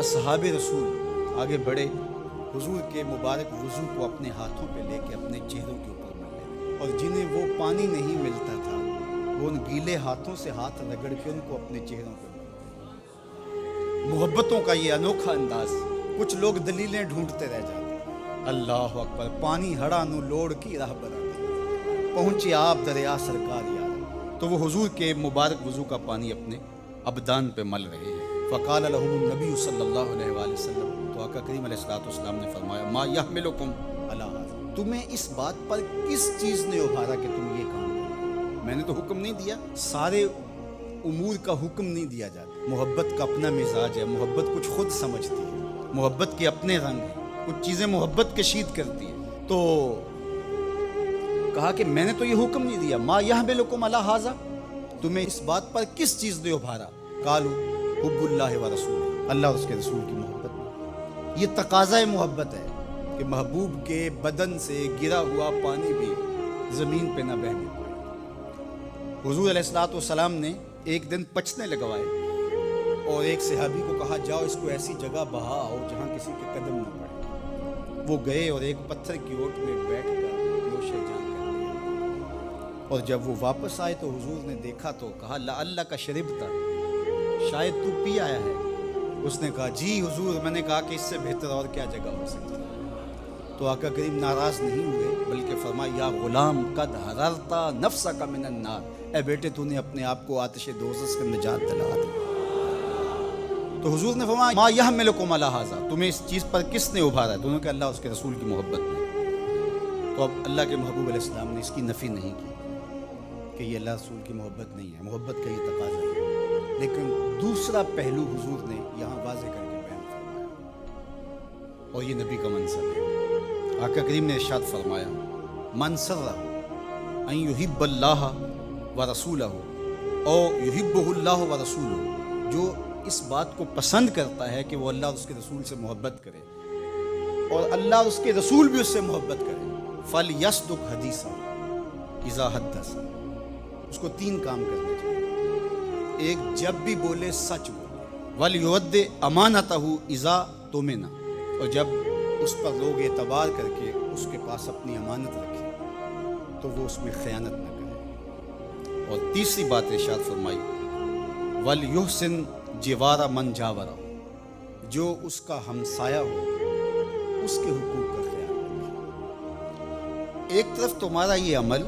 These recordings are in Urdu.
اصحاب رسول آگے بڑھے، حضور کے مبارک وضو کو اپنے ہاتھوں پہ لے کے اپنے چہروں کے اوپر ملے، اور جنہیں وہ پانی نہیں ملتا تھا وہ ان گیلے ہاتھوں سے ہاتھ رگڑ کے ان کو اپنے چہروں پہ ملے۔ محبتوں کا یہ انوکھا انداز، کچھ لوگ دلیلیں ڈھونڈتے رہ جاتے۔ اللہ اکبر، پانی ہڑا نو لوڑ کی راہ برا دے، پہنچے آپ دریا سرکار یار، تو وہ حضور کے مبارک وضو کا پانی اپنے ابدان پہ مل رہے ہیں۔ فقال لهم النبی صلی اللہ علیہ وآلہ وسلم، تو آقا کریم علیہ الصلوۃ والسلام نے فرمایا، ما یحملکم علی ھذا، تمہیں اس بات پر کس چیز نے ابھارا کہ تم یہ کام کرو؟ میں نے تو حکم نہیں دیا، سارے امور کا حکم نہیں دیا جاتا۔ محبت کا اپنا مزاج ہے، محبت کچھ خود سمجھتی ہے، محبت کے اپنے رنگ ہیں، کچھ چیزیں محبت کشید کرتی ہے۔ تو کہا کہ میں نے تو یہ حکم نہیں دیا، ما یحملکم علی ھذا، تمہیں اس بات پر کس چیز نے ابھارا؟ قالوا حب اللہ و رسول، اللہ اور اس کے رسول کی محبت۔ یہ تقاضۂ محبت ہے کہ محبوب کے بدن سے گرا ہوا پانی بھی زمین پہ نہ بہنے پائے۔ حضور علیہ الصلوۃ والسلام نے ایک دن پچنے لگوائے اور ایک صحابی کو کہا، جاؤ اس کو ایسی جگہ بہا آؤ جہاں کسی کے قدم نہ پڑے۔ وہ گئے اور ایک پتھر کی اوٹ میں بیٹھ کر نوش جان کر لیا، اور جب وہ واپس آئے تو حضور نے دیکھا تو کہا، لعلک شربت، شاید تو پی آیا ہے۔ اس نے کہا، جی حضور، میں نے کہا کہ اس سے بہتر اور کیا جگہ ہو سکتی ہے۔ تو آقا کریم ناراض نہیں ہوئے بلکہ فرمایا، یا غلام قد حررت نفسک من النار، اے بیٹے تو نے اپنے آپ کو آتش دوزخ سے نجات دلا دی۔ تو حضور نے فرمایا، ما یحملکم علی ھذا، تمہیں اس چیز پر کس نے ابھارا ہے؟ دونوں کہ اللہ اس کے رسول کی محبت نے۔ تو اب اللہ کے محبوب علیہ السلام نے اس کی نفی نہیں کی کہ یہ اللہ رسول کی محبت نہیں ہے، محبت کا یہ تقاضا ہے۔ لیکن دوسرا پہلو حضور نے یہاں واضح کر کے بیان فرمایا، اور یہ نبی کا منصب ہے۔ آقا کریم نے ارشاد فرمایا، من سرہ ان یحب اللہ ورسولہ او یحبہ اللہ ورسولہ، جو اس بات کو پسند کرتا ہے کہ وہ اللہ اور اس کے رسول سے محبت کرے اور اللہ اور اس کے رسول بھی اس سے محبت کرے، فلیصدق حدیثہ اذا حدث، اس کو تین کام کرنے چاہیے۔ ایک، جب بھی بولے سچ بولے، وَلْيُؤَدِّ أَمَانَتَهُ إِذَا تُؤْمِنَ، اور جب اس پر لوگ اعتبار کر کے اس کے پاس اپنی امانت رکھیں تو وہ اس میں خیانت نہ کرے۔ اور تیسری بات ارشاد فرمائی، وَلْيُحْسِنْ جِوَارَ مَنْ جَاوَرَهُ، جو اس کا ہمسایہ ہو اس کے حقوق کا خیال رکھے۔ ایک طرف تمہارا یہ عمل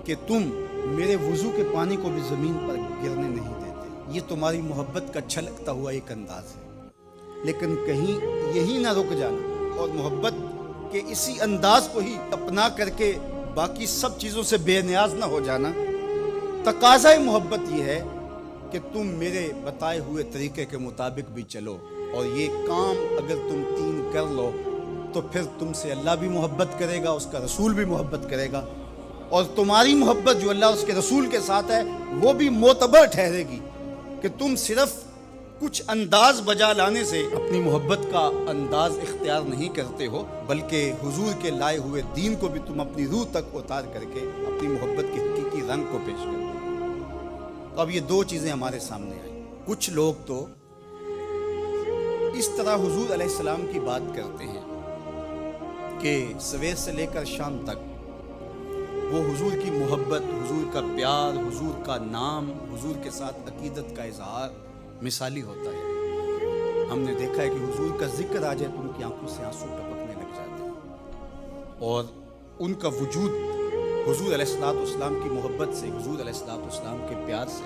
کہ تم میرے وضو کے پانی کو بھی زمین پر گرنے نہیں دیتے، یہ تمہاری محبت کا چھلکتا ہوا ایک انداز ہے، لیکن کہیں یہی نہ رک جانا اور محبت کے اسی انداز کو ہی اپنا کر کے باقی سب چیزوں سے بے نیاز نہ ہو جانا۔ تقاضۂ محبت یہ ہے کہ تم میرے بتائے ہوئے طریقے کے مطابق بھی چلو، اور یہ کام اگر تم تین کر لو تو پھر تم سے اللہ بھی محبت کرے گا، اس کا رسول بھی محبت کرے گا، اور تمہاری محبت جو اللہ اور اس کے رسول کے ساتھ ہے وہ بھی معتبر ٹھہرے گی کہ تم صرف کچھ انداز بجا لانے سے اپنی محبت کا انداز اختیار نہیں کرتے ہو، بلکہ حضور کے لائے ہوئے دین کو بھی تم اپنی روح تک اتار کر کے اپنی محبت کے حقیقی رنگ کو پیش کرتے ہو۔ تو اب یہ دو چیزیں ہمارے سامنے آئیں۔ کچھ لوگ تو اس طرح حضور علیہ السلام کی بات کرتے ہیں کہ سویر سے لے کر شام تک وہ حضور کی محبت، حضور کا پیار، حضور کا نام، حضور کے ساتھ عقیدت کا اظہار مثالی ہوتا ہے۔ ہم نے دیکھا ہے کہ حضور کا ذکر آ جائے تو ان کی آنکھوں سے آنسو ٹپکنے لگ جاتے ہیں، اور ان کا وجود حضور علیہ الصلوۃ والسلام کی محبت سے، حضور علیہ الصلوۃ والسلام کے پیار سے،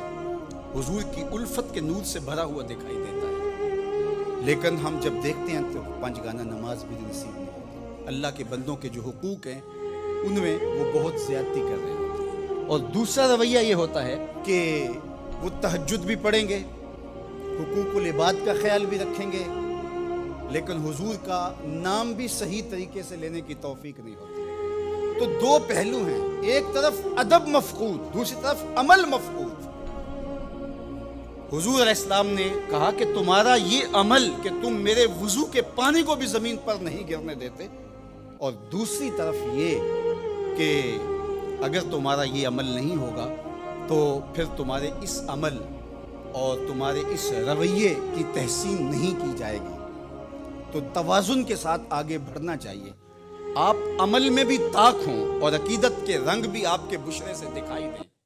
حضور کی الفت کے نور سے بھرا ہوا دکھائی دیتا ہے۔ لیکن ہم جب دیکھتے ہیں تو پنج گانا نماز بھی نصیب نہیں ہوتی، اللہ کے بندوں کے جو حقوق ہیں ان میں وہ بہت زیادتی کر رہے ہوتے ہیں۔ اور دوسرا رویہ یہ ہوتا ہے کہ وہ تہجد بھی پڑھیں گے، حقوق العباد کا خیال بھی رکھیں گے، لیکن حضور کا نام بھی صحیح طریقے سے لینے کی توفیق نہیں ہوتی۔ تو دو پہلو ہیں، ایک طرف ادب مفقود، دوسری طرف عمل مفقود۔ حضور علیہ السلام نے کہا کہ تمہارا یہ عمل کہ تم میرے وضو کے پانی کو بھی زمین پر نہیں گرنے دیتے، اور دوسری طرف یہ کہ اگر تمہارا یہ عمل نہیں ہوگا تو پھر تمہارے اس عمل اور تمہارے اس رویے کی تحسین نہیں کی جائے گی، تو توازن کے ساتھ آگے بڑھنا چاہیے۔ آپ عمل میں بھی طاق ہوں اور عقیدت کے رنگ بھی آپ کے بشرے سے دکھائی دیں۔